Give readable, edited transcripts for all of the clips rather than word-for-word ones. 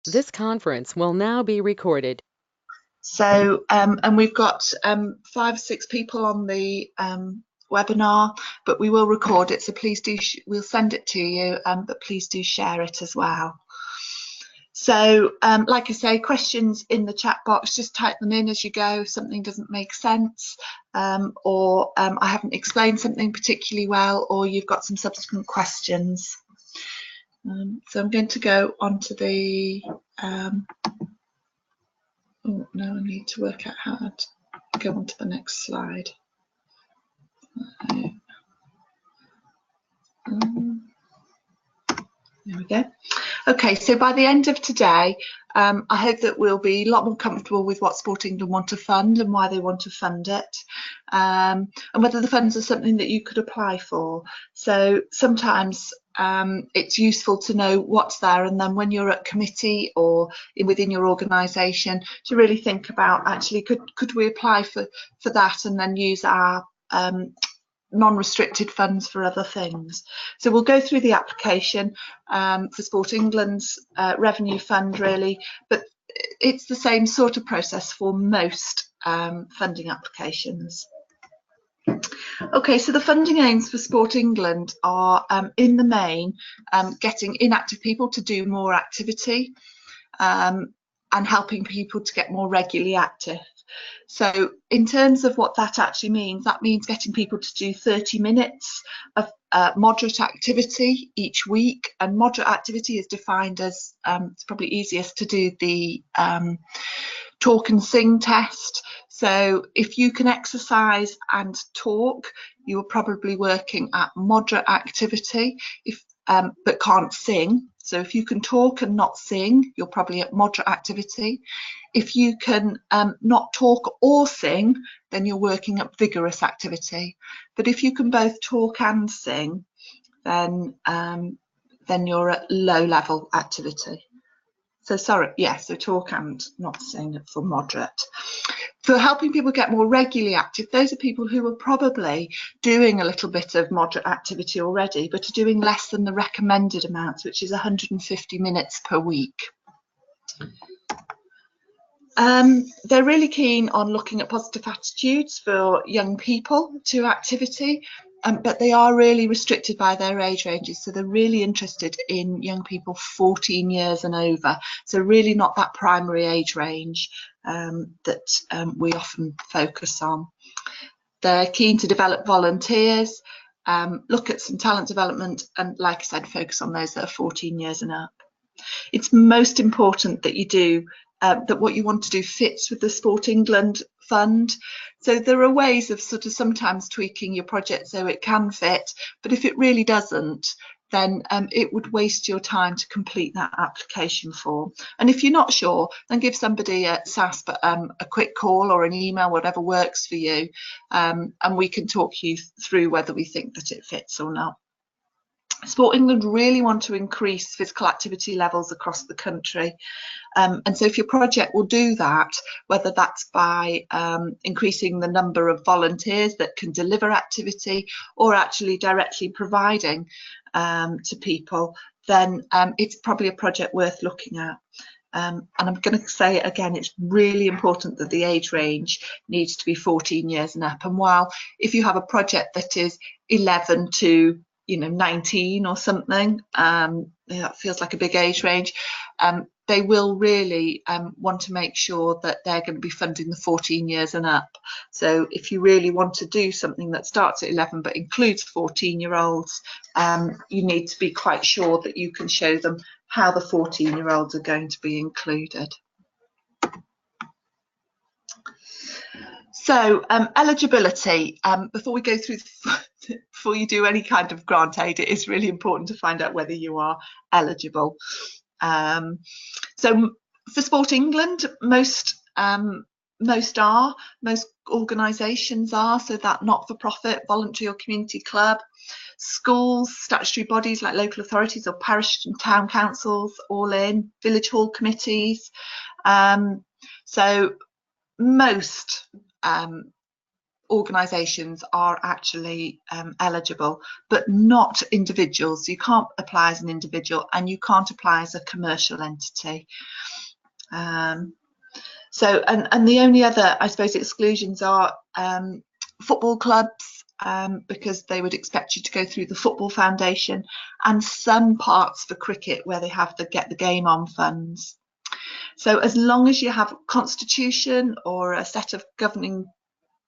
This conference will now be recorded. So, and we've got 5 or 6 people on the webinar, but we will record it. So please do, we'll send it to you, but please do share it as well. So, like I say, questions in the chat box, just type them in as you go. If something doesn't make sense, or I haven't explained something particularly well, or you've got some subsequent questions. So I'm going to go on to the oh, now I need to work out how to go on to the next slide. There we go. Okay, so by the end of today, I hope that we'll be a lot more comfortable with what Sport England want to fund and why they want to fund it, and whether the funds are something that you could apply for. So sometimes it's useful to know what's there, and then when you're at committee or within your organisation, to really think about, actually, could we apply for that and then use our non-restricted funds for other things. So we'll go through the application for Sport England's revenue fund, really, but it's the same sort of process for most funding applications. Okay, so the funding aims for Sport England are, in the main, getting inactive people to do more activity and helping people to get more regularly active. So in terms of what that actually means, that means getting people to do 30 minutes of moderate activity each week. And moderate activity is defined as, it's probably easiest to do the talk and sing test. So if you can exercise and talk, you are probably working at moderate activity, but can't sing. So if you can talk and not sing, you're probably at moderate activity. If you can not talk or sing, then you're working at vigorous activity. But if you can both talk and sing, then you're at low level activity. So sorry, yeah, so talk and not sing for moderate. For helping people get more regularly active, those are people who are probably doing a little bit of moderate activity already, but are doing less than the recommended amounts, which is 150 minutes per week. They're really keen on looking at positive attitudes for young people to activity, but they are really restricted by their age ranges. So they're really interested in young people 14 years and over. So really not that primary age range that we often focus on. They're keen to develop volunteers, look at some talent development, and like I said, focus on those that are 14 years and up. It's most important that you do that what you want to do fits with the Sport England fund. So there are ways of sort of sometimes tweaking your project so it can fit, but if it really doesn't, then it would waste your time to complete that application form. And if you're not sure, then give somebody at SASP a quick call or an email, whatever works for you, and we can talk you through whether we think that it fits or not. Sport England really want to increase physical activity levels across the country, and so if your project will do that, whether that's by increasing the number of volunteers that can deliver activity or actually directly providing to people, then it's probably a project worth looking at. And I'm going to say it again, it's really important that the age range needs to be 14 years and up. And while if you have a project that is 11 to 19 or something, that feels like a big age range, they will really want to make sure that they're going to be funding the 14 years and up. So if you really want to do something that starts at 11 but includes 14-year-olds, you need to be quite sure that you can show them how the 14-year-olds are going to be included. So eligibility, before we go through, before you do any kind of grant aid, it is really important to find out whether you are eligible. So for Sport England, most organisations are, so that not-for-profit, voluntary or community club, schools, statutory bodies like local authorities or parish and town councils, all in, village hall committees. So most organisations are actually eligible, but not individuals. You can't apply as an individual, and you can't apply as a commercial entity. So, and the only other, I suppose, exclusions are football clubs, because they would expect you to go through the Football Foundation, and some parts for cricket where they have the Get the Game On funds. So as long as you have a constitution or a set of governing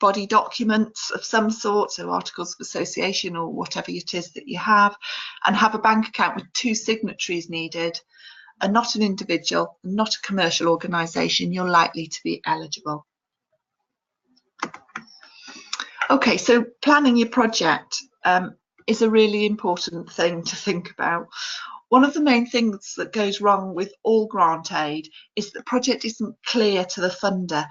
body documents of some sort, so articles of association or whatever it is that you have, and have a bank account with 2 signatories needed, and not an individual, not a commercial organisation, you're likely to be eligible. Okay, so planning your project is a really important thing to think about. One of the main things that goes wrong with all grant aid is the project isn't clear to the funder,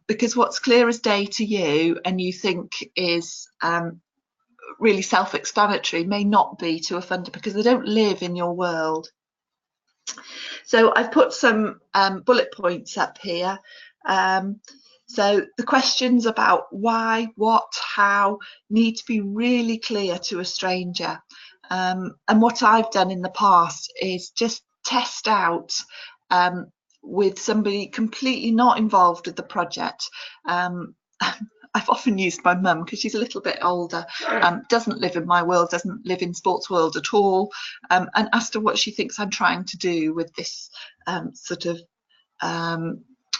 because what's clear as day to you and you think is really self-explanatory may not be to a funder, because they don't live in your world. So I've put some bullet points up here. So the questions about why, what, how need to be really clear to a stranger. And what I've done in the past is just test out with somebody completely not involved with the project. I've often used my mum because she's a little bit older, doesn't live in my world, doesn't live in sports world at all, and asked her what she thinks I'm trying to do with this sort of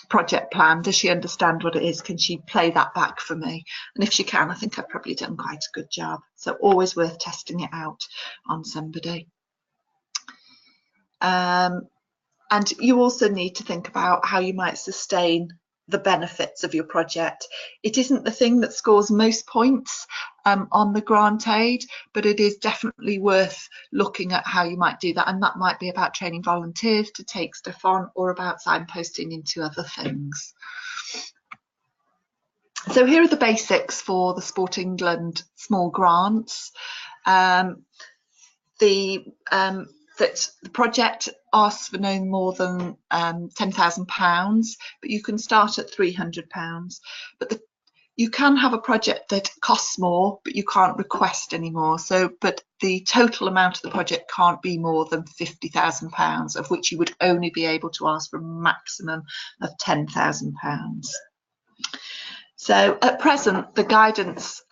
project plan. Does she understand what it is? Can she play that back for me? And if she can, I think I've probably done quite a good job. So always worth testing it out on somebody. And you also need to think about how you might sustain the benefits of your project. It isn't the thing that scores most points on the grant aid, but it is definitely worth looking at how you might do that, and that might be about training volunteers to take stuff on, or about signposting into other things. So here are the basics for the Sport England small grants. That the project asks for no more than £10,000, but you can start at £300. But you can have a project that costs more, but you can't request any more. So, but the total amount of the project can't be more than £50,000, of which you would only be able to ask for a maximum of £10,000. So at present, the guidance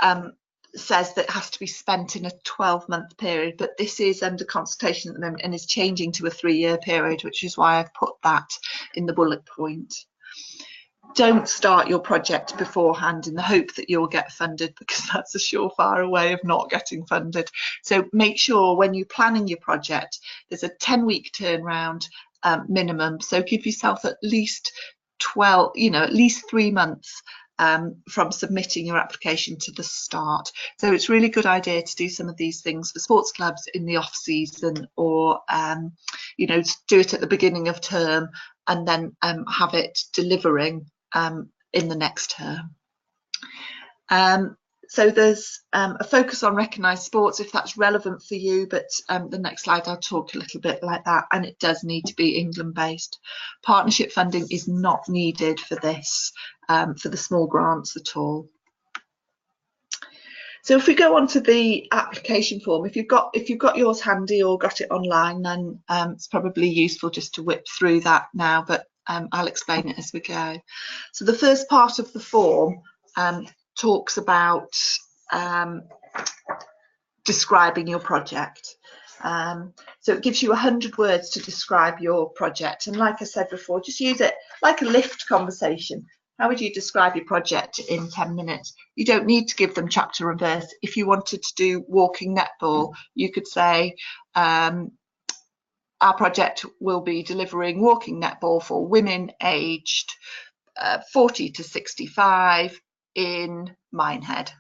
says that it has to be spent in a 12-month period, but this is under consultation at the moment and is changing to a 3-year period, which is why I've put that in the bullet point. Don't start your project beforehand in the hope that you'll get funded, because that's a surefire way of not getting funded. So make sure when you're planning your project, there's a 10-week turnaround minimum. So give yourself at least 12, at least 3 months from submitting your application to the start. So it's really good idea to do some of these things for sports clubs in the off season, or do it at the beginning of term and then have it delivering in the next term. So there's a focus on recognised sports if that's relevant for you, but the next slide I'll talk a little bit like that, and it does need to be England based. Partnership funding is not needed for this, for the small grants at all. So if we go on to the application form, if you've got yours handy or got it online, then it's probably useful just to whip through that now, but I'll explain it as we go. So the first part of the form talks about describing your project. So it gives you 100 words to describe your project, and like I said before, just use it like a lift conversation. How would you describe your project in 10 minutes? You don't need to give them chapter and verse. If you wanted to do walking netball, you could say our project will be delivering walking netball for women aged 40 to 65 in Minehead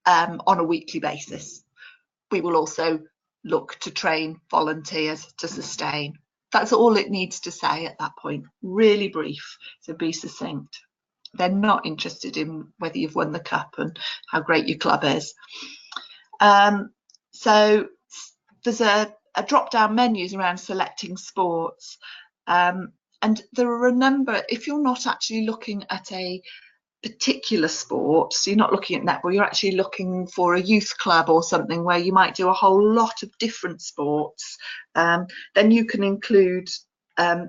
on a weekly basis. We will also look to train volunteers to sustain. That's all it needs to say at that point. Really brief, so be succinct. They're not interested in whether you've won the cup and how great your club is. So there's a drop-down menus around selecting sports, and there are a number. If you're not actually looking at a particular sport, so you're not looking at netball, you're actually looking for a youth club or something where you might do a whole lot of different sports, then you can include,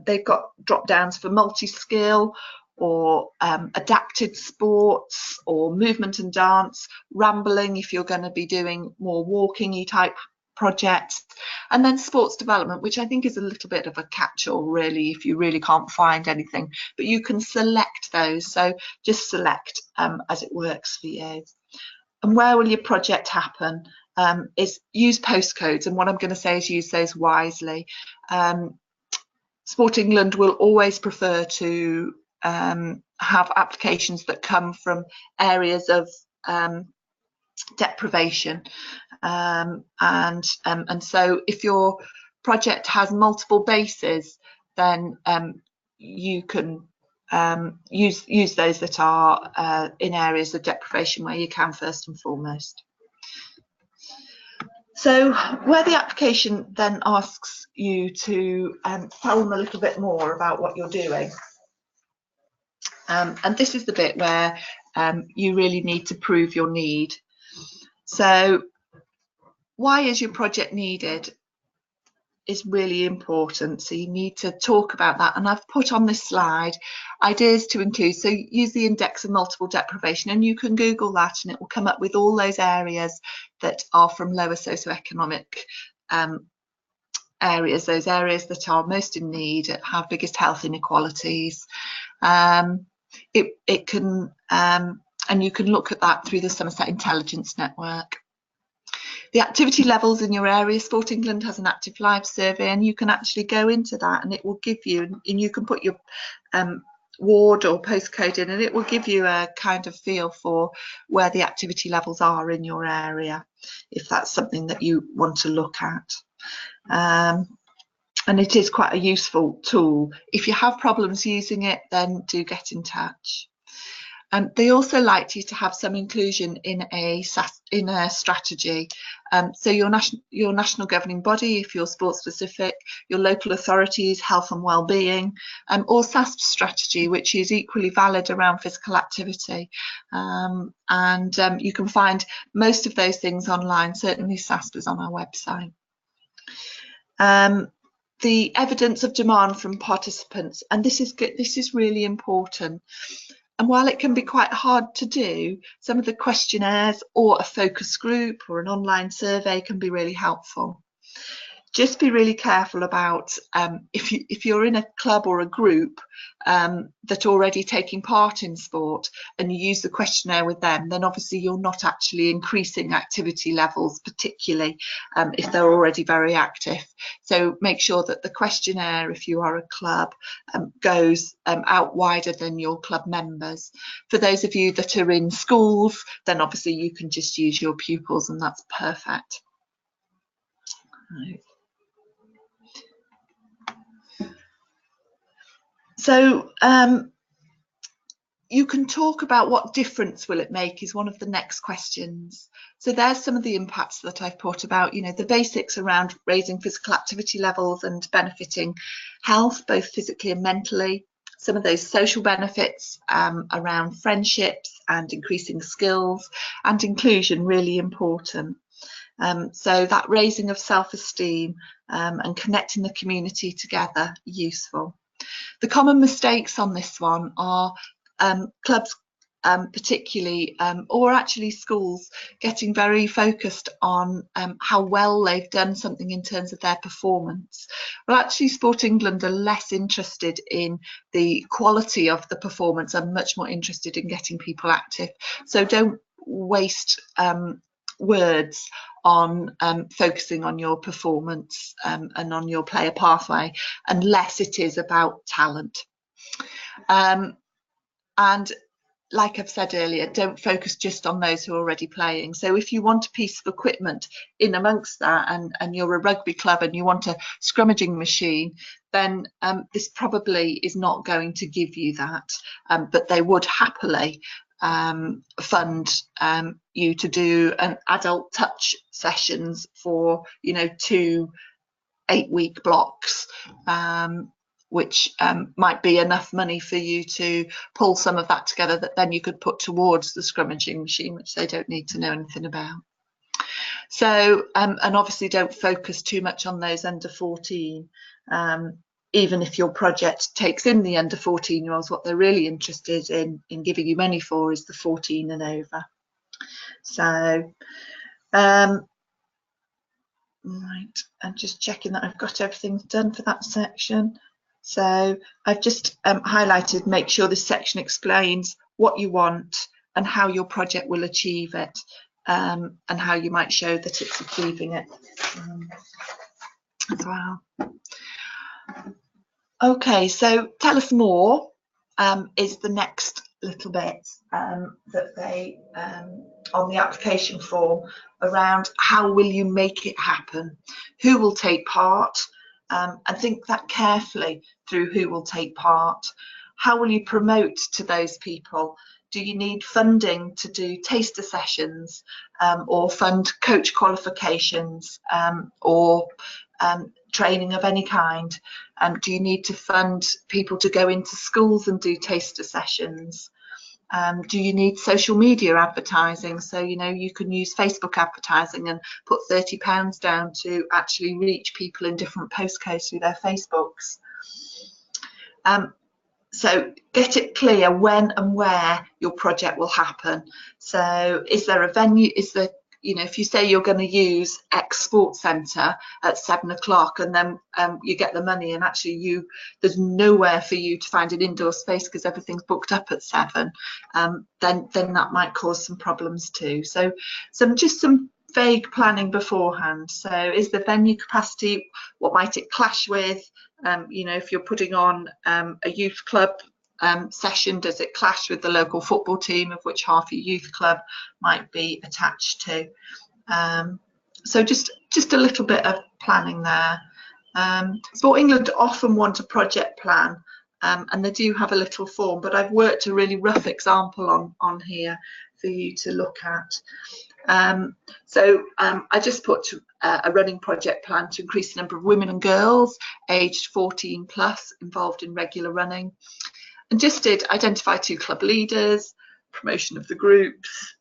they've got drop downs for multi-skill or adapted sports or movement and dance, rambling if you're going to be doing more walking-y type projects, and then sports development, which I think is a little bit of a catch-all really if you really can't find anything, but you can select those, so just select as it works for you. And where will your project happen? Is use postcodes, and what I'm going to say is use those wisely. Sport England will always prefer to have applications that come from areas of deprivation, and so if your project has multiple bases, then you can use those that are in areas of deprivation where you can first and foremost. So where the application then asks you to tell them a little bit more about what you're doing, and this is the bit where you really need to prove your need. So why is your project needed is really important, so you need to talk about that, and I've put on this slide ideas to include. So use the index of multiple deprivation, and you can Google that and it will come up with all those areas that are from lower socioeconomic areas, those areas that are most in need, have biggest health inequalities. It can and you can look at that through the Somerset Intelligence Network. The activity levels in your area, Sport England has an active live survey, and you can actually go into that and it will give you, and you can put your ward or postcode in, and it will give you a kind of feel for where the activity levels are in your area, if that's something that you want to look at. And it is quite a useful tool. If you have problems using it, then do get in touch. They also like you to have some inclusion in a strategy. So your national governing body, if you're sport specific, your local authorities, health and wellbeing, or SASP strategy, which is equally valid around physical activity. You can find most of those things online. Certainly SASP is on our website. The evidence of demand from participants, and this is really important. And while it can be quite hard to do, some of the questionnaires or a focus group or an online survey can be really helpful. Just be really careful about if you're in a club or a group that are already taking part in sport and you use the questionnaire with them, then obviously you're not actually increasing activity levels, particularly if they're already very active. So make sure that the questionnaire, if you are a club, goes out wider than your club members. For those of you that are in schools, then obviously you can just use your pupils, and that's perfect. Right. So you can talk about what difference will it make is one of the next questions. So there's some of the impacts that I've put about, the basics around raising physical activity levels and benefiting health, both physically and mentally. Some of those social benefits around friendships and increasing skills and inclusion, really important. So that raising of self-esteem and connecting the community together, useful. The common mistakes on this one are clubs particularly, or actually schools, getting very focused on how well they've done something in terms of their performance. Well, actually Sport England are less interested in the quality of the performance and much more interested in getting people active. So don't waste words on focusing on your performance and on your player pathway unless it is about talent. And like I've said earlier, don't focus just on those who are already playing. So if you want a piece of equipment in amongst that, and you're a rugby club and you want a scrummaging machine, then this probably is not going to give you that, but they would happily fund you to do an adult touch sessions for 2 8-week blocks, which might be enough money for you to pull some of that together that then you could put towards the scrummaging machine, which they don't need to know anything about. So, and obviously don't focus too much on those under 14. Even if your project takes in the under 14-year-olds, what they're really interested in giving you money for is the 14 and over. So, right, I'm just checking that I've got everything done for that section. So I've just highlighted, make sure this section explains what you want and how your project will achieve it, and how you might show that it's achieving it as well. Okay, so tell us more is the next little bit that they on the application form around how will you make it happen, who will take part, and think that carefully through who will take part. How will you promote to those people? Do you need funding to do taster sessions, or fund coach qualifications, or training of any kind? Do you need to fund people to go into schools and do taster sessions? Do you need social media advertising? So, you know, you can use Facebook advertising and put £30 down to actually reach people in different postcodes through their Facebooks. So get it clear when and where your project will happen. So is there a venue? Is there, you know, if you say you're going to use X Sports Centre at 7 o'clock and then you get the money and actually there's nowhere for you to find an indoor space because everything's booked up at 7, then that might cause some problems too. So just some vague planning beforehand. So is the venue capacity, what might it clash with? You know, if you're putting on a youth club session, does it clash with the local football team, of which half your youth club might be attached to? So just a little bit of planning there. Sport England often want a project plan, and they do have a little form, but I've worked a really rough example on here for you to look at. I just put a running project plan to increase the number of women and girls aged 14 plus involved in regular running, and just did identify 2 club leaders, promotion of the groups,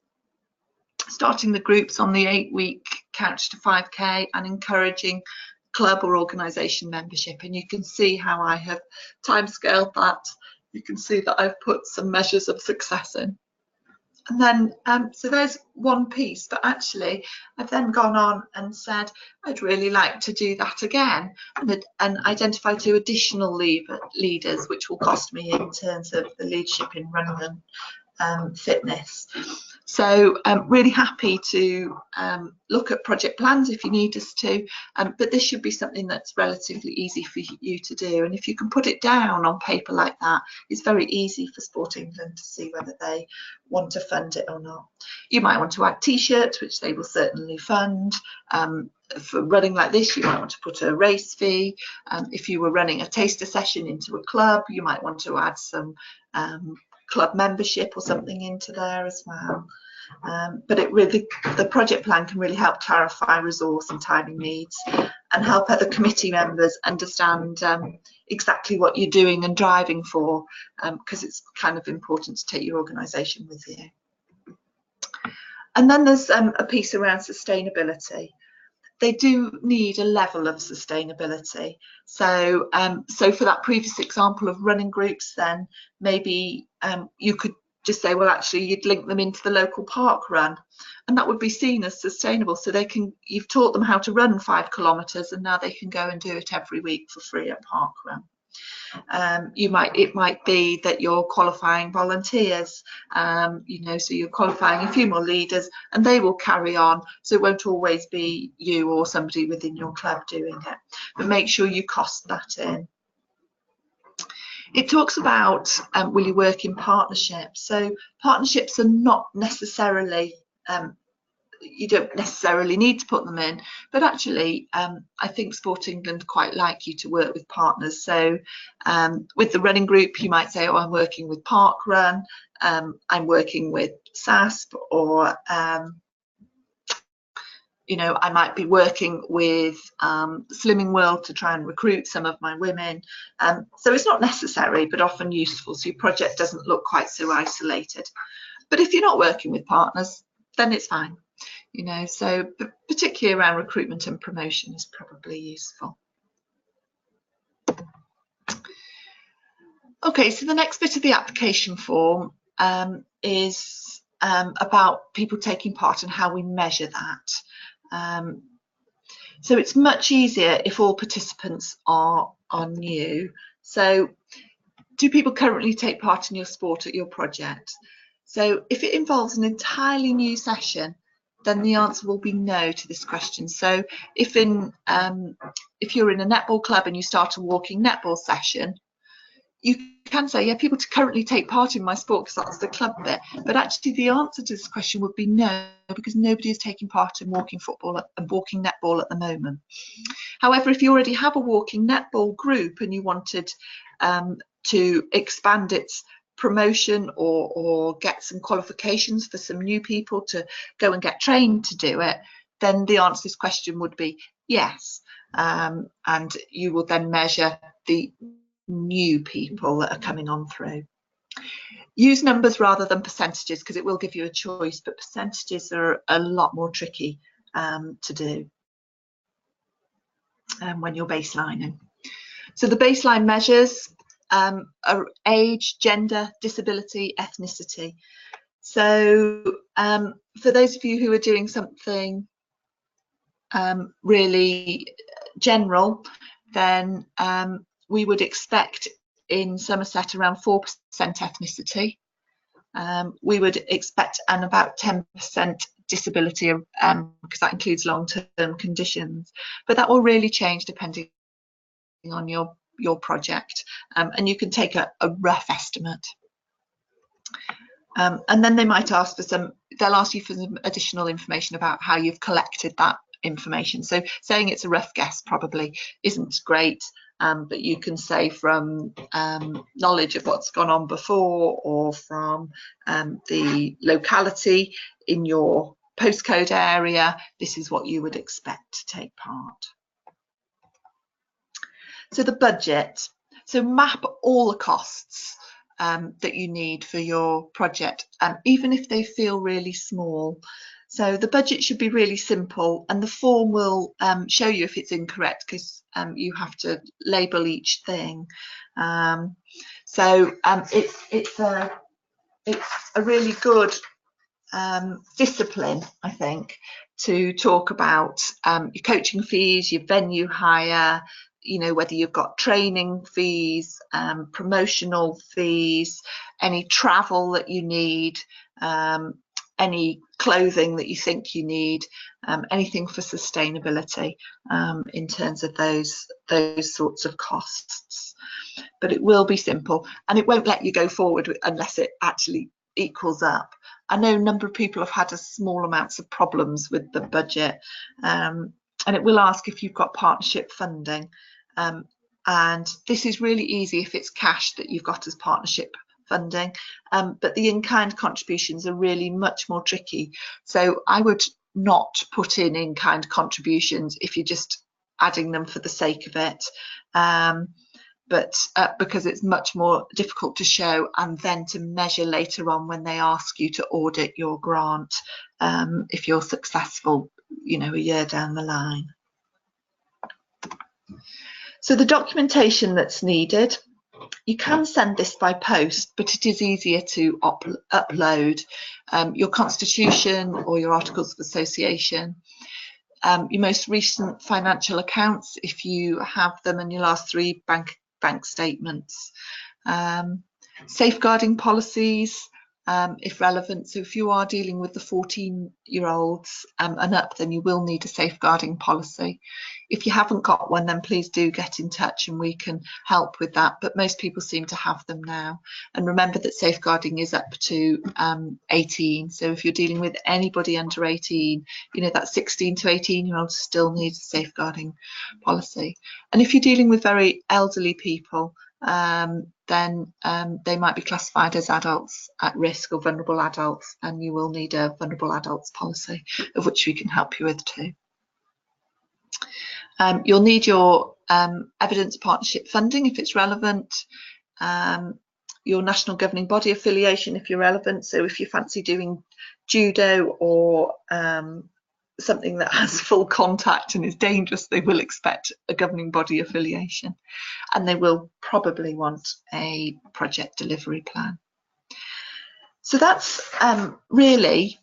starting the groups on the 8-week couch to 5k, and encouraging club or organisation membership. And you can see how I have timescaled that. You can see that I've put some measures of success in. And then, so there's one piece, but actually I've then gone on and said, I'd really like to do that again, and identify 2 additional leaders, which will cost me in terms of the leadership in running and fitness. So I'm really happy to look at project plans if you need us to, but this should be something that's relatively easy for you to do. And if you can put it down on paper like that, it's very easy for Sport England to see whether they want to fund it or not. You might want to add t-shirts, which they will certainly fund. For running like this, you might want to put a race fee. If you were running a taster session into a club, you might want to add some club membership or something into there as well. But the project plan can really help clarify resource and timing needs, and help other committee members understand exactly what you're doing and driving for, because it's kind of important to take your organisation with you. And then there's a piece around sustainability. They do need a level of sustainability. So for that previous example of running groups, then maybe you could just say, well, actually you'd link them into the local park run, and that would be seen as sustainable. So you've taught them how to run 5 kilometres, and now they can go and do it every week for free at park run. It might be that you're qualifying volunteers, you know, so you're qualifying a few more leaders, and they will carry on. So it won't always be you or somebody within your club doing it, but make sure you cost that in. It talks about will you work in partnerships? So partnerships are not necessarily you don't necessarily need to put them in, but actually I think Sport England quite like you to work with partners. So with the running group, you might say, oh, I'm working with Park Run, I'm working with SASP, or you know, I might be working with Slimming World to try and recruit some of my women. So it's not necessary, but often useful. So your project doesn't look quite so isolated. But if you're not working with partners, then it's fine. You know, so particularly around recruitment and promotion is probably useful. Okay, so the next bit of the application form is about people taking part and how we measure that. So it's much easier if all participants are new. So do people currently take part in your sport at your project? So if it involves an entirely new session, then the answer will be no to this question. So if you're in a netball club and you start a walking netball session, you can say, yeah, people currently take part in my sport because that's the club bit. But actually the answer to this question would be no, because nobody is taking part in walking football and walking netball at the moment. However, if you already have a walking netball group and you wanted to expand its promotion or get some qualifications for some new people to go and get trained to do it, then the answer to this question would be yes. And you will then measure the new people that are coming on through. Use numbers rather than percentages because it will give you a choice, but percentages are a lot more tricky to do when you're baselining. So the baseline measures are age, gender, disability, ethnicity. So for those of you who are doing something really general, then we would expect in Somerset around 4% ethnicity. We would expect an about 10% disability because that includes long-term conditions, but that will really change depending on your project, and you can take a rough estimate. And then they might ask for they'll ask you for some additional information about how you've collected that information. So saying it's a rough guess probably isn't great, but you can say from knowledge of what's gone on before or from the locality in your postcode area, this is what you would expect to take part. So the budget. So map all the costs that you need for your project, even if they feel really small. So the budget should be really simple, and the form will show you if it's incorrect because you have to label each thing. So it's a really good discipline, I think, to talk about your coaching fees, your venue hire, you know, whether you've got training fees, promotional fees, any travel that you need, any clothing that you think you need, anything for sustainability in terms of those sorts of costs. But it will be simple, and it won't let you go forward unless it actually equals up. I know a number of people have had a small amounts of problems with the budget, and it will ask if you've got partnership funding, and this is really easy if it's cash that you've got as partnership funding, but the in-kind contributions are really much more tricky. So I would not put in kind contributions if you're just adding them for the sake of it, but because it's much more difficult to show and then to measure later on when they ask you to audit your grant, if you're successful, you know, a year down the line. So the documentation that's needed, you can send this by post, but it is easier to upload your constitution or your articles of association, your most recent financial accounts if you have them, and your last 3 bank statements, safeguarding policies if relevant. So if you are dealing with the 14-year-olds and up, then you will need a safeguarding policy. If you haven't got one, then please do get in touch and we can help with that, but most people seem to have them now. And remember that safeguarding is up to 18, so if you're dealing with anybody under 18, you know, that 16 to 18-year-olds still need a safeguarding policy. And if you're dealing with very elderly people, then they might be classified as adults at risk or vulnerable adults, and you will need a vulnerable adults policy, of which we can help you with too. You'll need your evidence partnership funding if it's relevant, your national governing body affiliation if you're relevant. So if you fancy doing judo or something that has full contact and is dangerous, they will expect a governing body affiliation, and they will probably want a project delivery plan. So that's really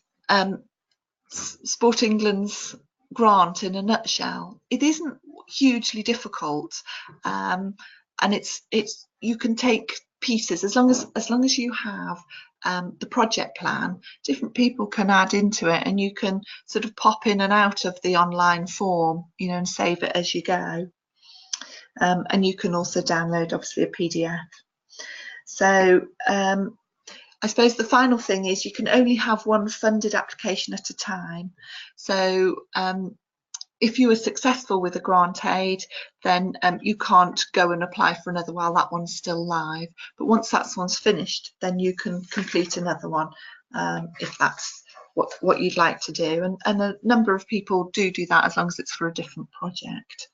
Sport England's grant in a nutshell. It isn't hugely difficult, and it's you can take pieces as long as you have the project plan. Different people can add into it, and you can sort of pop in and out of the online form, you know, and save it as you go. And you can also download obviously a PDF. So I suppose the final thing is you can only have one funded application at a time. So if you were successful with a grant aid, then you can't go and apply for another while that one's still live. But once that one's finished, then you can complete another one if that's what you'd like to do. And a number of people do that as long as it's for a different project.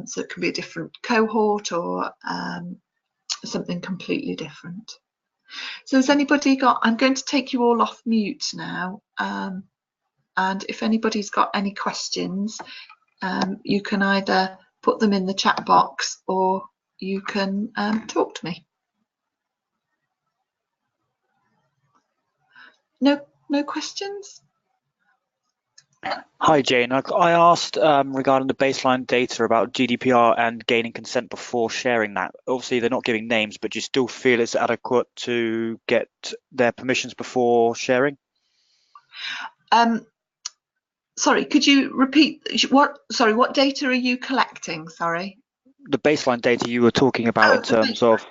So it can be a different cohort or something completely different. So has anybody got, I'm going to take you all off mute now, and if anybody's got any questions, you can either put them in the chat box or you can talk to me. No questions? Hi Jane, I asked regarding the baseline data about GDPR and gaining consent before sharing that. Obviously they're not giving names, but do you still feel it's adequate to get their permissions before sharing? Sorry, could you repeat what data are you collecting? Sorry. The baseline data you were talking about in terms of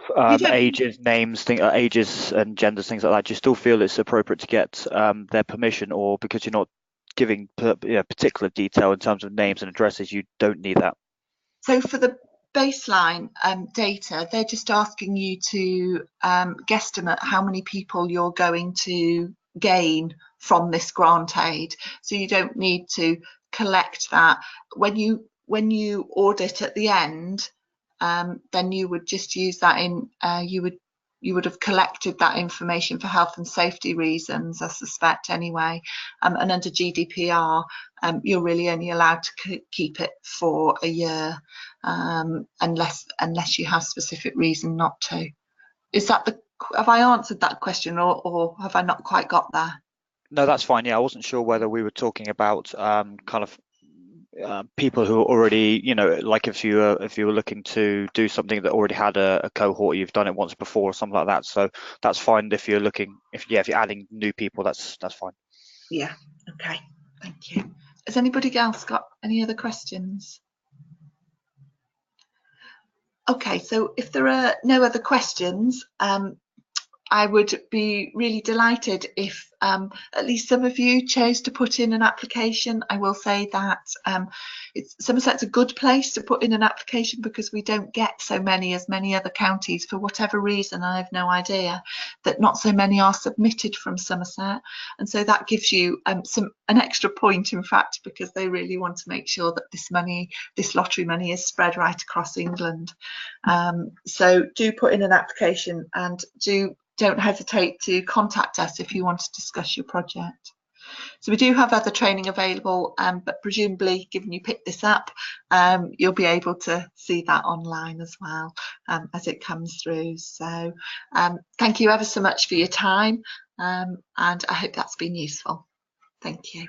ages, names, ages and genders, things like that. Do you still feel it's appropriate to get their permission, or because you're not giving particular detail in terms of names and addresses, you don't need that? So for the baseline data, they're just asking you to guesstimate how many people you're going to gain from this grant aid. So you don't need to collect that. When you audit at the end, then you would just use that in you would have collected that information for health and safety reasons, I suspect anyway. And under GDPR, you're really only allowed to keep it for a year, unless you have specific reason not to. Is that have I answered that question, or have I not quite got there? No, that's fine. Yeah, I wasn't sure whether we were talking about kind of people who are already, you know, like if you were looking to do something that already had a cohort, you've done it once before or something like that. So that's fine if you're looking, if you're adding new people, that's fine. Yeah. Okay. Thank you. Has anybody else got any other questions? Okay, so if there are no other questions, I would be really delighted if at least some of you chose to put in an application. I will say that Somerset's a good place to put in an application because we don't get so many as many other counties. For whatever reason, I have no idea, that not so many are submitted from Somerset. And so that gives you an extra point, in fact, because they really want to make sure that this lottery money is spread right across England. So do put in an application, and don't hesitate to contact us if you want to discuss your project. So we do have other training available, but presumably, given you picked this up, you'll be able to see that online as well as it comes through. So thank you ever so much for your time, and I hope that's been useful. Thank you.